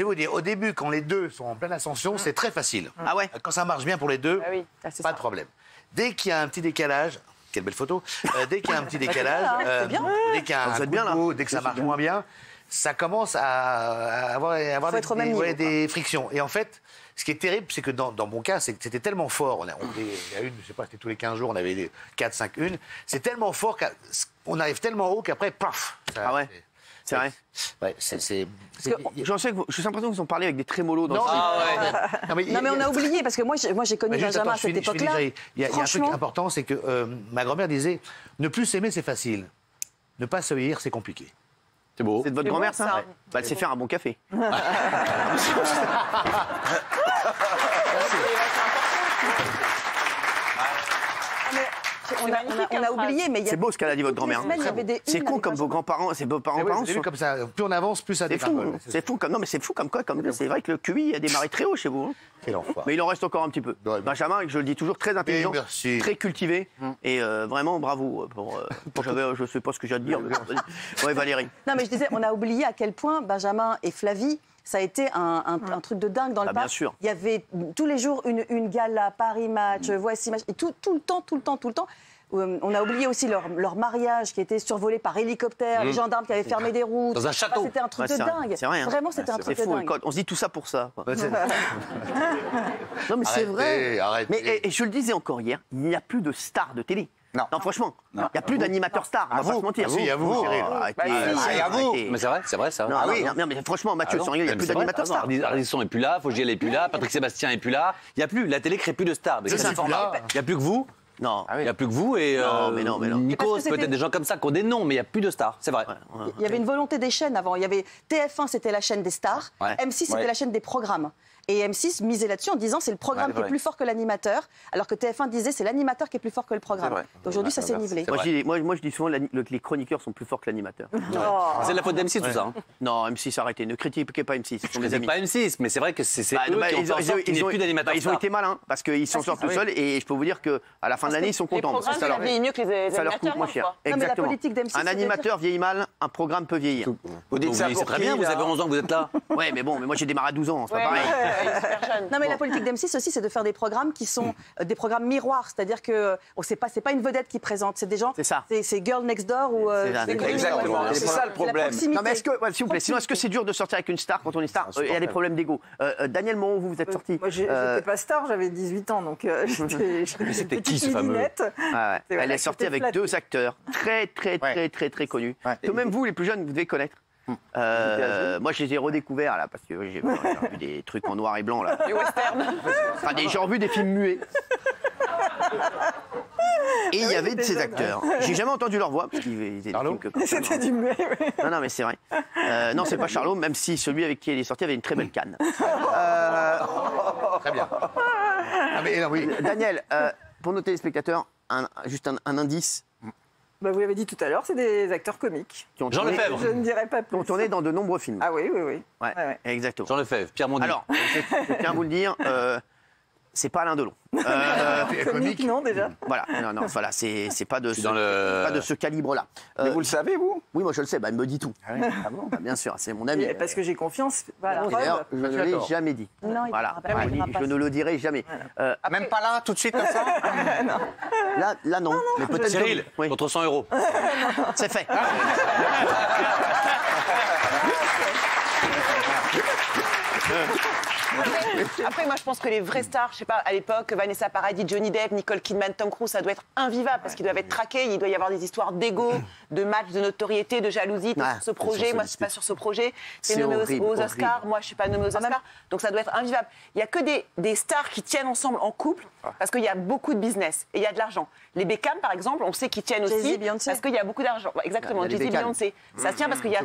vais vous dire, au début, quand les deux sont en pleine ascension, c'est très facile. Ah ouais? Quand ça marche bien pour les deux, Ah oui, pas de problème. Dès qu'il y a un petit décalage, quelle belle photo, dès qu'il y a un petit décalage, dès qu'il y a un coup de mou, dès que ça marche moins bien, ça commence à avoir des frictions. Et en fait, ce qui est terrible, c'est que dans mon cas, c'était tellement fort. Il y a une, je sais pas, c'était tous les 15 jours, on avait des 4, 5, une. C'est tellement fort qu'on arrive tellement haut qu'après, paf. Ah ouais? C'est vrai? Ouais, c'est... J'en sais que j'ai l'impression qu'ils ont parlé avec des trémolos dans Non, mais on a oublié, parce que moi j'ai connu Benjamin à cette époque-là. Il y a un truc important, c'est que ma grand-mère disait, ne plus s'aimer, c'est facile. Ne pas se haïr, c'est compliqué. C'est beau. C'est de votre grand-mère, ça? Ouais. Bah, elle sait faire un bon café. On a oublié, mais il y a... C'est beau ce qu'elle a dit, votre grand-mère. C'est con comme vos grands-parents, c'est vos parents. C'est comme ça, plus on avance, plus ça démarre. C'est fou, non mais c'est fou comme quoi, c'est vrai que le QI a démarré très haut chez vous. Quel enfoiré. Mais il en reste encore un petit peu. Benjamin, je le dis toujours, très intelligent, très cultivé, et vraiment bravo pour je sais pas ce que j'ai à te dire. Ouais, Valérie. Non mais je disais, on a oublié à quel point Benjamin et Flavie, ça a été un truc de dingue dans le parc. Bien sûr. Il y avait tous les jours une gala, Paris Match, Voici Match, et tout le temps. On a oublié aussi leur mariage qui était survolé par hélicoptère, les gendarmes qui avaient fermé des routes. Dans un château. C'était un truc de dingue. C'est vrai, hein. Vraiment, c'était un truc de dingue. On se dit tout ça pour ça. Quoi. Non mais c'est vrai. Arrêtez. Mais et je le disais encore hier, il n'y a plus de stars de télé. Non, franchement, il n'y a plus d'animateurs stars, on va pas se mentir. Si, à vous, Cyril. À vous. Mais c'est vrai, ça. Non, mais franchement, Mathieu, sans rien, il n'y a plus d'animateurs stars. Ardisson n'est plus là, Fogiel n'est plus là, Patrick Sébastien n'est plus là. Il n'y a plus, la télé crée plus de stars. Il n'y a plus que vous. Non. Il n'y a plus que vous et non. Nikos, peut-être des gens comme ça qui ont des noms, mais il n'y a plus de stars, c'est vrai. Il y avait une volonté des chaînes avant. Il y avait TF1, c'était la chaîne des stars. M6, c'était la chaîne des programmes. Et M6 misait là-dessus en disant c'est le programme qui est plus fort que l'animateur, alors que TF1 disait c'est l'animateur qui est plus fort que le programme. Aujourd'hui, ça s'est nivelé. Moi, je dis souvent que les chroniqueurs sont plus forts que l'animateur. C'est de la faute d'M6 tout ça. Non, M6, arrêtez, ne critiquez pas M6. Je ne pas M6, mais c'est vrai que c'est eux qui ont fait en sorte qu'il n'y ait plus d'animateurs. Ils ont été malins, parce qu'ils s'en sortent tout seuls, et je peux vous dire qu'à la fin de l'année, ils sont contents. Les programmes, ça vieillit mieux que les ça leur coûte moins cher. Exactement. Un animateur vieillit mal, un programme peut vieillir. Vous dites ça, c'est très bien, vous avez 11 ans que vous êtes là. Ouais, mais bon, moi j'ai démarré à 12 ans, c'est pas pareil. Non, mais la politique d'M6 aussi, c'est de faire des programmes qui sont des programmes miroirs. C'est-à-dire que c'est pas une vedette qui présente, c'est des gens. C'est ça. C'est Girl Next Door ou. Exactement. C'est ça le problème. Non, mais s'il vous plaît, sinon est-ce que c'est dur de sortir avec une star quand on est star? Il y a des problèmes d'ego. Daniel Moreau, vous êtes sorti. Moi, j'étais pas star, j'avais 18 ans, donc c'était qui ce fameux? Elle est sortie avec deux acteurs très connus. Que même vous, les plus jeunes, vous devez connaître. Moi, je les ai redécouverts là parce que j'ai vu des trucs en noir et blanc là. Du western. Enfin, j'ai revu des films muets. Et il y avait de ces acteurs. J'ai jamais entendu leur voix parce qu'ils étaient des films que. C'était du muet. Non, mais c'est vrai. Non, c'est pas Charlot, même si celui avec qui elle est sortie avait une très belle canne. Très bien. Daniel, pour nos téléspectateurs, juste un indice. Bah, vous l'avez dit tout à l'heure, c'est des acteurs comiques. Jean Lefebvre. Je ne dirais pas plus. Qui ont tourné dans de nombreux films. Ah oui. Ouais. Exactement. Jean Lefebvre, Pierre Mondy. Alors, je tiens à vous le dire, c'est pas Alain Delon. Comique, non, déjà. Voilà, non, voilà, c'est pas de ce calibre-là. Mais vous le savez, vous? Oui, moi je le sais, il me dit tout. Ah bon? Bien sûr, c'est mon ami. Parce que j'ai confiance. Voilà. D'ailleurs, je ne l'ai jamais dit. Non, voilà, il je ne le dirai jamais. Même pas là, tout de suite, comme ça? Là, non. Mais peut-être Cyril, contre 100 €. C'est fait. Après, moi, je pense que les vraies stars, je sais pas, à l'époque, Vanessa Paradis, Johnny Depp, Nicole Kidman, Tom Cruise, ça doit être invivable parce qu'ils doivent être traqués. Il doit y avoir des histoires d'ego, de match, de notoriété, de jalousie. Sur ce projet, moi, je suis pas sur ce projet. C'est nommé aux Oscars. Moi, je suis pas nommée aux Oscars. Donc, ça doit être invivable. Il y a que des stars qui tiennent ensemble en couple parce qu'il y a beaucoup de business et il y a de l'argent. Les Beckham, par exemple, on sait qu'ils tiennent aussi parce qu'il y a beaucoup d'argent. Exactement. Jay-Z, Beyoncé. Ça tient parce qu'il y a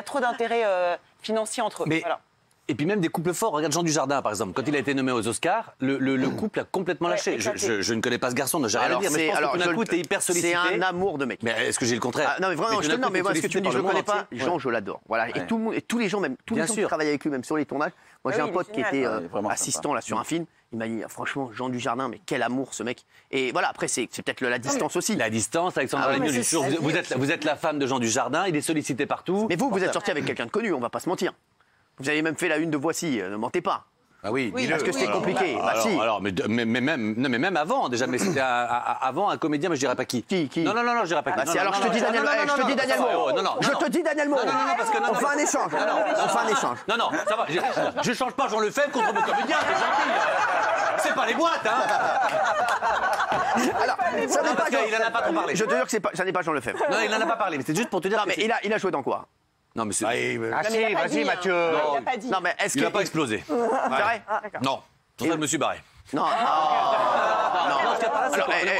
trop d'intérêts financiers entre eux. Voilà. Et puis même des couples forts. Regarde Jean Dujardin, par exemple. Quand il a été nommé aux Oscars, le couple a complètement lâché. Je ne connais pas ce garçon, donc j'ai rien à dire. Mais je pense que tout d'un coup, t'es hyper sollicité. C'est un amour de mec. Mais est-ce que j'ai le contraire? Non, mais vraiment, mais moi, ce que tu dis, je ne le connais pas. Jean, je l'adore. Voilà. Et tout le monde, et tous les gens, même tous les gens qui travaillent avec lui, même sur les tournages. Moi, j'ai un pote qui était assistant là sur un film. Il m'a dit, franchement, Jean Dujardin, mais quel amour ce mec. Et voilà, après, c'est peut-être la distance aussi. La distance, Alexandre vous êtes la femme de Jean Dujardin, il est sollicité partout. Mais vous êtes sorti avec quelqu'un de connu, on va pas se mentir. Vous avez même fait la une de Voici, ne mentez pas. Ah oui, parce que c'était compliqué. Mais même avant, déjà, mais c'était avant un comédien, mais je dirais pas qui. Qui Non, je dirais pas qui. Alors je te dis Daniel Moreau. Je te dis Daniel Moreau. On fait un échange. On fait un échange. Non, ça va. Je change pas Jean Lefebvre contre mon comédien, c'est gentil. C'est pas les boîtes, hein. Alors, ça n'est pas. Il en a pas trop parlé. Je te jure que ça n'est pas Jean Lefebvre. Non, il en a pas parlé, mais c'est juste pour te dire. Non, mais il a joué dans quoi? Non, mais c'est. Vas-y, Mathieu. Il n'a pas dit. Non, mais est-ce Il qu'il n'a pas explosé. C'est vrai? Non. Pour ça, je me suis barré. Non.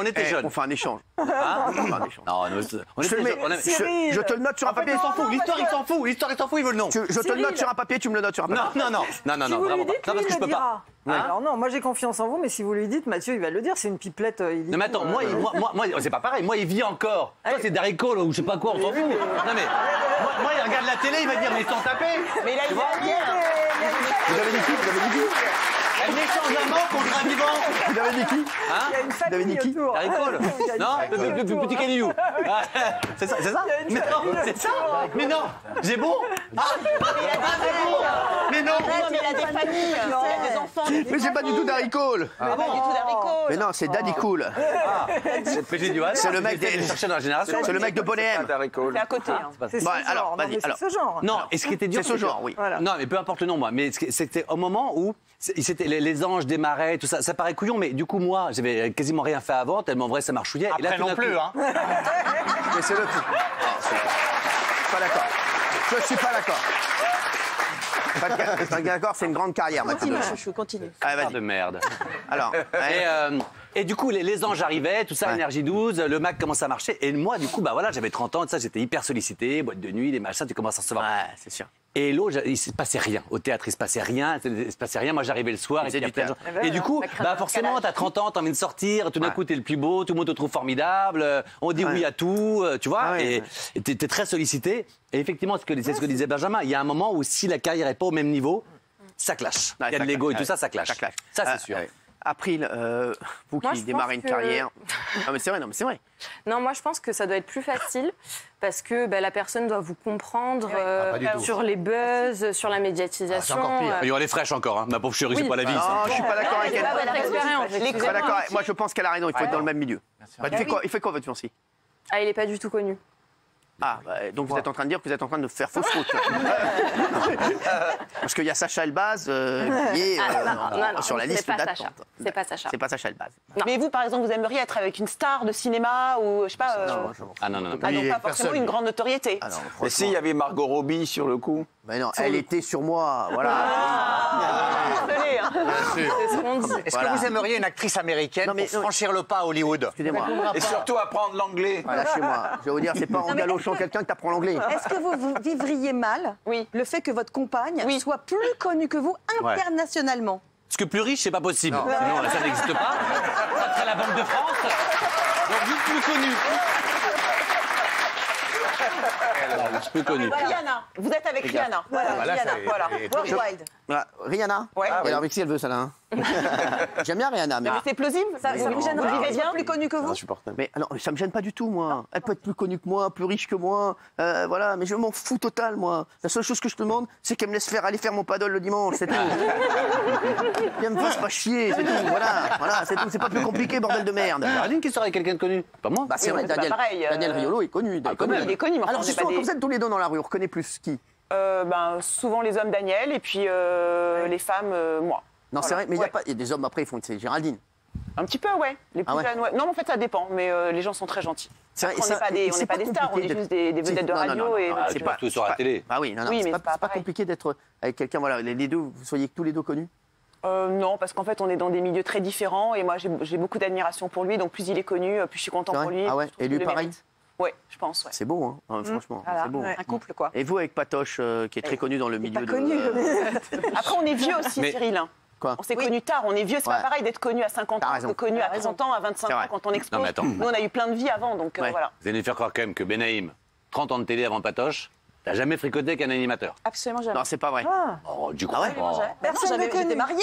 On était jeunes. On fait un échange. Non, Je te le note sur un papier. Il s'en fout. L'histoire, il s'en fout. Il veut le nom. Je te le note sur un papier, tu me le notes sur un papier. Non, Si vous vraiment lui dites, pas. Non, parce que je peux pas. Alors non, moi j'ai confiance en vous, mais si vous lui dites, Mathieu, il va le dire, c'est une pipelette. Non, mais attends, moi, c'est pas pareil. Moi, il vit encore. Toi, c'est Daricole ou je sais pas quoi, on s'en fout. Non, mais moi, il regarde la télé, il va dire, mais ils sont tapés. Mais là, il va bien. Vous avez dit qui? Elle échange un mort contre un vivant. Vous avez dit qui? Il y a une famille autour. Daricole. Non, le petit Canillou. C'est ça? Mais non, c'est ça. Mais non, j'ai bon. Mais non. Mais il a des familles, il a des enfants. Mais c'est pas du tout Daricole. Pas du tout d'haricot. Mais non, c'est Daddy Cool. C'est le mec des chercher dans la génération. C'est le mec de Bonnet. C'est à côté. C'est ce genre. vas-vas-y, C'est ce genre. Non, et ce qui était dur, C'est ce genre, oui. Voilà. Non, mais peu importe le nom, moi. Mais c'était au moment où les anges démarraient, tout ça. Ça paraît couillon, mais du coup, moi, j'avais quasiment rien fait avant, tellement vrai, ça marchouillait. Après, et là, non plus, hein. Mais c'est le coup. Pas d'accord. Je suis pas d'accord. Pas d'accord, c'est une grande carrière, Mathieu. Continue, chouchou, continue. Allez, vas-y. de merde. Alors, Et du coup, les anges arrivaient, tout ça, Ouais. énergie 12, le Mac commençait à marcher. Et moi, du coup, bah voilà, j'avais 30 ans, tout ça, j'étais hyper sollicité, boîte de nuit, les machins, tu commences à recevoir. ouais, c'est sûr. Et l'autre, il se passait rien. Au théâtre, il se passait rien. Moi, j'arrivais le soir. faisait puis il y a du plein de gens. théâtre. Et du coup, bah, forcément, t'as 30 ans, t'as envie de sortir. Tout d'un coup, t'es le plus beau. Tout le monde te trouve formidable. On dit oui à tout. Tu vois. Ouais, et t'es très sollicité. Et effectivement, c'est ce que disait Benjamin. Il y a un moment où si la carrière n'est pas au même niveau, ça clash. Ouais, Il y a de ça l'ego et clash. tout ça, ça clash. Ça clash. Ça, c'est sûr. April, vous Moi, qui je démarrez une pense que- carrière. Non, mais c'est vrai, Non, moi je pense que ça doit être plus facile parce que la personne doit vous comprendre pas du tout. sur les buzz, sur la médiatisation. encore pire. Il y est fraîche encore. Hein. Ma pauvre chérie, c'est Oui. pas la vie. Non, ça. je suis pas d'accord avec C'est elle. pas votre expérience. Je suis pas d'accord. Moi, je pense qu'elle a raison. Il faut être dans le même milieu. Il fait quoi, votre fiancé? Ah, il est pas du tout connu. Ah, donc vous êtes en train de dire que vous êtes en train de faire fausse route. Parce qu'il y a Sacha Elbaz qui est non, sur la c'est liste pas d'attente. Sacha. C'est pas Sacha. C'est pas Sacha Elbaz. Mais vous, par exemple, vous aimeriez être avec une star de cinéma ou, je sais pas... Ah non. Ah, donc pas forcément une grande notoriété. Ah non, Mais franchement. si, il y avait Margot Robbie sur le coup. Mais non, elle était sur moi, voilà. Désolé, hein. C'est ce qu'on dit. Est-ce Voilà. que vous aimeriez une actrice américaine Non, mais- pour franchir le pas à Hollywood? Excusez-moi. Et surtout apprendre l'anglais. Voilà, chez moi. Je vais vous dire, c'est pas en galochant quelqu'un que t'apprends l'anglais. Est-ce que vous vivriez mal Oui. le fait que votre compagne Oui. soit plus connue que vous internationalement? Parce que plus riche, c'est pas possible. Sinon, ça n'existe pas. Ça serait la Banque de France. Donc, juste plus connu. Plus connu. Rihanna. Vous êtes avec Rihanna. Voilà, Rihanna. Voilà. Worldwide. Voilà. Rihanna. Ouais. Et alors, avec qui elle veut, ça là, hein J'aime bien Rihanna, mais. Mais c'est plausible. Ça vous gênerait. Vous vivez bien. Plus connue que vous? Mais alors, ça me gêne pas du tout, moi. Elle peut être plus connue que moi, plus riche que moi. Voilà, mais je m'en fous total, moi. La seule chose que je te demande, c'est qu'elle me laisse aller faire mon paddle le dimanche, c'est tout. Qu'elle me fasse pas chier, c'est tout. Voilà, c'est tout. C'est pas plus compliqué, bordel de merde. Géraldine qui serait quelqu'un de connu. Pas moi. Bah, c'est Oui, vrai, mais c'est pas Daniel, pareil, Daniel Riolo est connu. quand même. Il est connu, mais enfin, Alors, on n'est justement, pas quand des... vous êtes tous les deux dans la rue, on reconnaît plus qui? Souvent les hommes Daniel et puis les femmes moi. Non, c'est Voilà. vrai, mais il Ouais. y a des hommes après, ils font. C'est Géraldine. Un petit peu, ouais. Les plus Ah ouais. jeunes, ouais. Non, mais en fait, ça dépend. Mais les gens sont très gentils. C'est vrai, Après, on n'est ça- pas des, et on c'est n'est pas pas des stars, on compliqué est juste d'être- des vedettes de Non, non, radio. non, et non, voilà. c'est Tu pas- vois tout sur la télé. Bah oui, non, Oui, mais c'est c'est pas pas pareil. compliqué d'être avec quelqu'un, voilà, les deux, vous soyez tous les deux connus. Non, parce qu'en fait, on est dans des milieux très différents et moi, j'ai beaucoup d'admiration pour lui. Donc, plus il est connu, plus je suis content C'est pour vrai lui. Ah ouais, je trouve et lui qu'il le pareil. mérite. Ouais, je pense. Ouais. C'est beau, hein, franchement, Voilà. c'est beau. Ouais. Un couple, quoi. Et vous avec Patoche, qui est très connu dans le milieu Pas de. connu. Après, on est vieux aussi, Mais- Cyril. Quoi On s'est connus tard, on est vieux, c'est Ouais. pas pareil d'être connu à 50 T'as ans raison. que connu à 30 ans, à 25 C'est ans vrai. quand on explose. Non, mais attends. Nous, on a eu plein de vie avant, donc Ouais. voilà. Vous allez nous faire croire quand même que Benaïm, 30 ans de télé avant Patoche, t'as jamais fricoté avec un animateur. Absolument jamais. Non, c'est pas vrai. Oh, du coup. Ah ouais Personne ne J'étais connaît. mariée.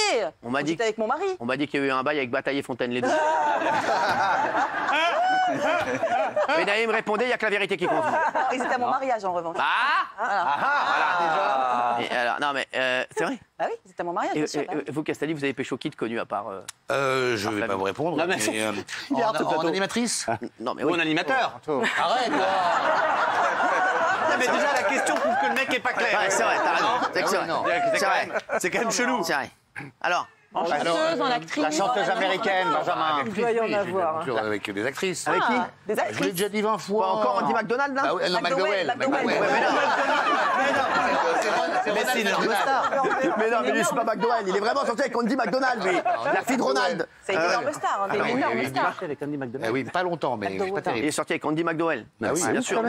On m'a dit J'étais avec mon mari. On m'a dit qu'il y a eu un bail avec Bataille et Fontaine, les deux. Mais Naïm répondait, il n'y a que la vérité qui compte. Ils étaient à mon mariage, en revanche. Voilà, déjà. Alors, non, mais c'est vrai. Ah oui, c'était à mon mariage, bien sûr. Vous, Castaldi, vous avez pécho qui de connu à part... Je ne vais pas vous répondre. Non, mais en animatrice. Non, mais Ou en animateur. Arrête. Mais déjà, la question prouve que le mec est pas clair. Ouais, c'est vrai, t'as raison. C'est vrai. C'est quand même chelou. C'est vrai. Alors, En chanteuse, en actrice. La chanteuse américaine, Benjamin. Il doit y en avoir. Toujours avec des actrices. avec qui Des Je vous l'ai actrices. déjà dit 20 fois. Pas encore Andy McDonald, là Ah oui, non, McDowell. Mais non, mais lui, c'est pas McDowell. Il est vraiment sorti avec Andy McDonald, mais la fille de Ronald. C'est une énorme star. C'est une énorme star. Avec Andy McDonald. Oui, pas longtemps, mais pas Il est terrible. sorti avec Andy McDowell. Ah oui, bien sûr.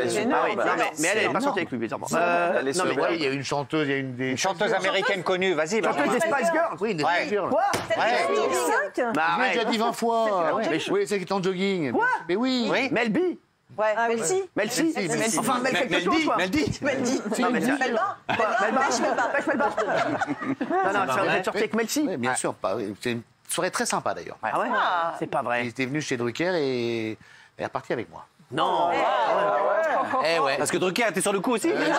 C'est énorme. Mais elle n'est pas sortie avec lui, bizarrement. Non, mais Ouais, il y a une chanteuse, il y a une Chanteuse américaine connue, vas-y. chanteuse des Spice Girls. Oui, des Spice Girls. Quoi Cinq Bah, Je l'ai déjà dit 20 fois. Oui, c'est qui est en jogging. Quoi Mais oui. Mel B. Ouais, Melcy. Melcy. Enfin, Mel quelque chose, quoi. Meldy. Non, mais c'est- Melba. Non, non, vous êtes sorti avec Melcy. Oui, bien sûr. C'est une soirée très sympa, d'ailleurs. Ah ouais C'est pas Il vrai. était venu chez Drucker et est reparti avec moi. Non. Eh ouais. Parce que Drucker était sur le coup aussi. Mais non